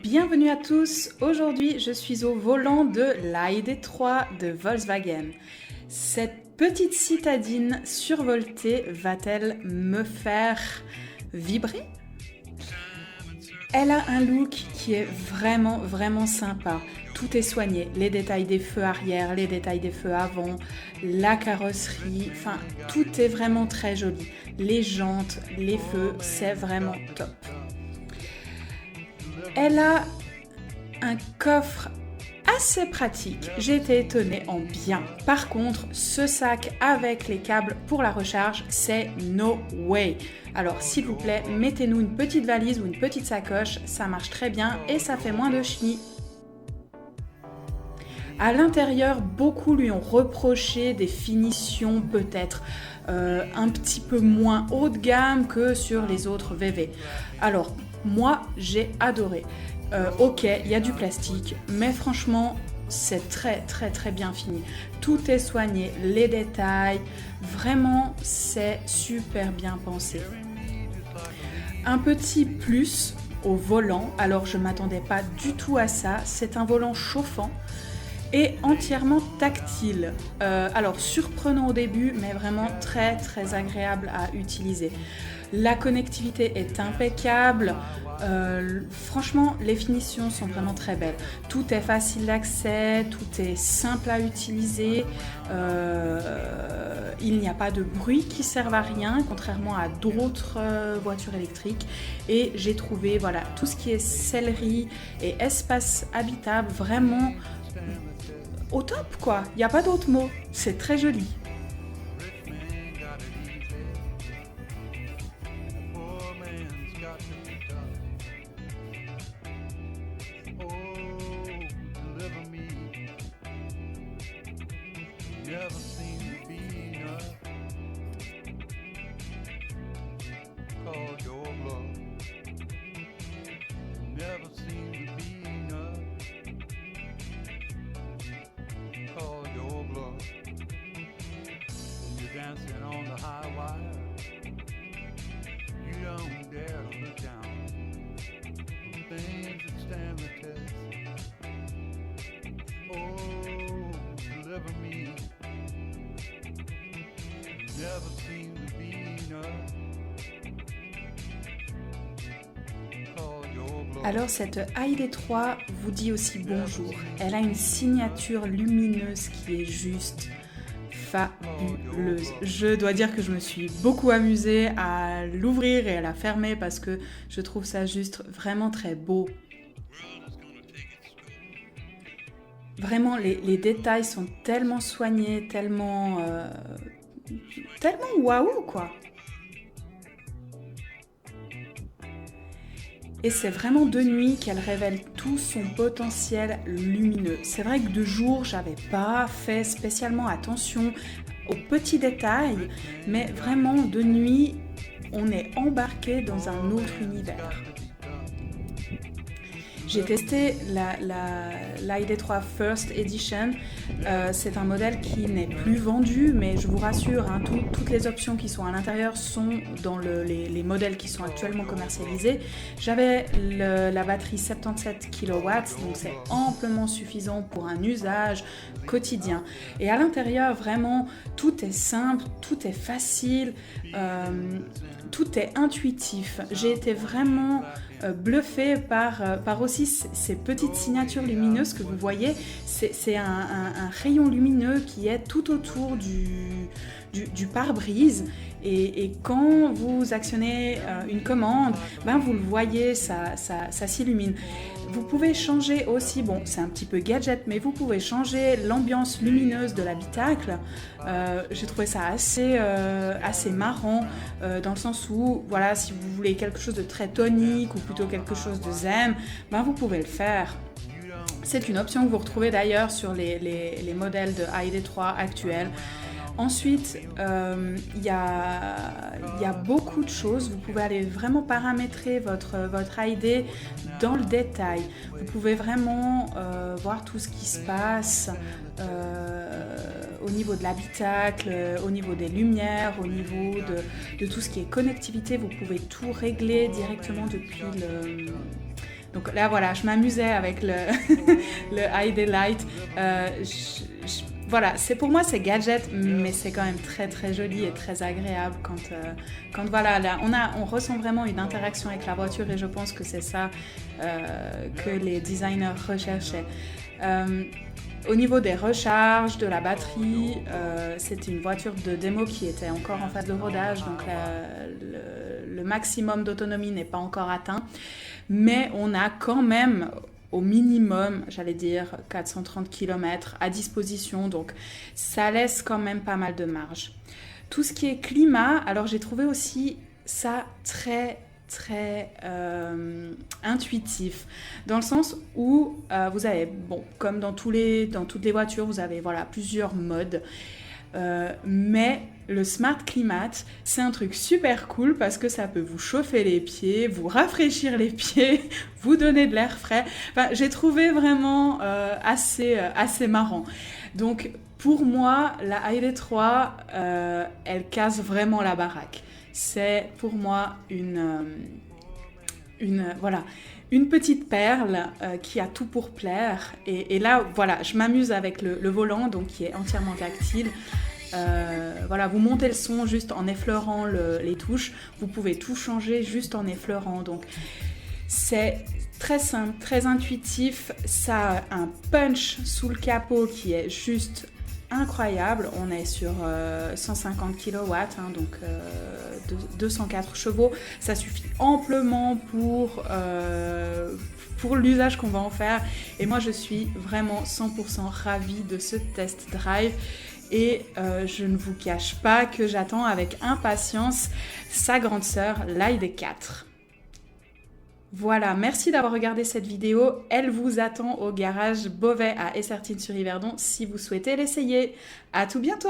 Bienvenue à tous, aujourd'hui je suis au volant de l'AID3 de Volkswagen. Cette petite citadine survoltée va-t-elle me faire vibrer ? Elle a un look qui est vraiment sympa. Tout est soigné, les détails des feux arrière, les détails des feux avant, la carrosserie, enfin tout est vraiment très joli. Les jantes, les feux, c'est vraiment top. Elle a un coffre assez pratique, j'ai été étonnée en bien. Par contre, ce sac avec les câbles pour la recharge, c'est no way. Alors s'il vous plaît, mettez-nous une petite valise ou une petite sacoche, ça marche très bien et ça fait moins de chenilles. À l'intérieur, beaucoup lui ont reproché des finitions peut-être un petit peu moins haut de gamme que sur les autres VV. Alors, moi, j'ai adoré. Ok, il y a du plastique, mais franchement, c'est très bien fini. Tout est soigné, les détails, vraiment, c'est super bien pensé. Un petit plus au volant, alors je ne m'attendais pas du tout à ça, c'est un volant chauffant et entièrement tactile. Alors surprenant au début, mais vraiment très agréable à utiliser. La connectivité est impeccable. Franchement, les finitions sont vraiment très belles. Tout est facile d'accès, tout est simple à utiliser. Il n'y a pas de bruit qui serve à rien, contrairement à d'autres voitures électriques. Et j'ai trouvé voilà, tout ce qui est sellerie et espace habitable vraiment au top, quoi. Il n'y a pas d'autre mot. C'est très joli. Dancing on the high wire, you don't dare to look down. Things that stand the test. Oh, deliver me. Never seem to be enough. Alors cette AID3 vous dit aussi bonjour. Elle a une signature lumineuse qui est juste fabuleuse. Je dois dire que je me suis beaucoup amusée à l'ouvrir et à la fermer parce que je trouve ça juste vraiment très beau. Vraiment, les détails sont tellement soignés, tellement waouh quoi. Et c'est vraiment de nuit qu'elle révèle tout son potentiel lumineux. C'est vrai que de jour, j'avais pas fait spécialement attention aux petits détails, mais vraiment de nuit, on est embarqué dans un autre univers. J'ai testé la ID3 First Edition, c'est un modèle qui n'est plus vendu, mais je vous rassure, hein, toutes les options qui sont à l'intérieur sont dans les modèles qui sont actuellement commercialisés. J'avais la batterie 77 kW, donc c'est amplement suffisant pour un usage quotidien. Et à l'intérieur, vraiment, tout est simple, tout est facile, tout est intuitif. J'ai été vraiment bluffée par aussi ces petites signatures lumineuses que vous voyez. C'est un rayon lumineux qui est tout autour du pare-brise et quand vous actionnez une commande, ben vous le voyez, ça s'illumine. Vous pouvez changer aussi, bon c'est un petit peu gadget, mais vous pouvez changer l'ambiance lumineuse de l'habitacle. J'ai trouvé ça assez marrant dans le sens où voilà, si vous voulez quelque chose de très tonique ou plutôt quelque chose de zen, ben vous pouvez le faire. C'est une option que vous retrouvez d'ailleurs sur les modèles de AID3 actuels. Ensuite, il y a beaucoup de choses. Vous pouvez aller vraiment paramétrer votre AID dans le détail. Vous pouvez vraiment voir tout ce qui se passe au niveau de l'habitacle, au niveau des lumières, au niveau de tout ce qui est connectivité. Vous pouvez tout régler directement depuis le... Donc là, voilà, je m'amusais avec le ID Light. Voilà, pour moi, c'est gadget, mais c'est quand même très très joli et très agréable quand voilà, là, on ressent vraiment une interaction avec la voiture et je pense que c'est ça que les designers recherchaient. Au niveau des recharges, de la batterie, c'était une voiture de démo qui était encore en phase de rodage, donc le maximum d'autonomie n'est pas encore atteint, mais on a quand même au minimum, j'allais dire 430 km à disposition, donc ça laisse quand même pas mal de marge. Tout ce qui est climat, alors j'ai trouvé aussi ça très intuitif, dans le sens où vous avez, bon, comme dans toutes les voitures, vous avez voilà, plusieurs modes, mais le Smart Climate, c'est un truc super cool parce que ça peut vous chauffer les pieds, vous rafraîchir les pieds, vous donner de l'air frais. Enfin, j'ai trouvé vraiment assez marrant. Donc, pour moi, la ID3, elle casse vraiment la baraque. C'est pour moi voilà, une petite perle qui a tout pour plaire. Et là, voilà, je m'amuse avec le volant, donc qui est entièrement tactile. Voilà, vous montez le son juste en effleurant les touches. Vous pouvez tout changer juste en effleurant. Donc, c'est très simple, très intuitif. Ça a un punch sous le capot qui est juste incroyable. On est sur 150 kW, hein, donc 204 chevaux. Ça suffit amplement pour l'usage qu'on va en faire. Et moi, je suis vraiment 100% ravie de ce test drive. Et je ne vous cache pas que j'attends avec impatience sa grande sœur, l'ID4. Voilà, merci d'avoir regardé cette vidéo. Elle vous attend au garage Beauvais à Essertines-sur-Yverdon si vous souhaitez l'essayer. À tout bientôt!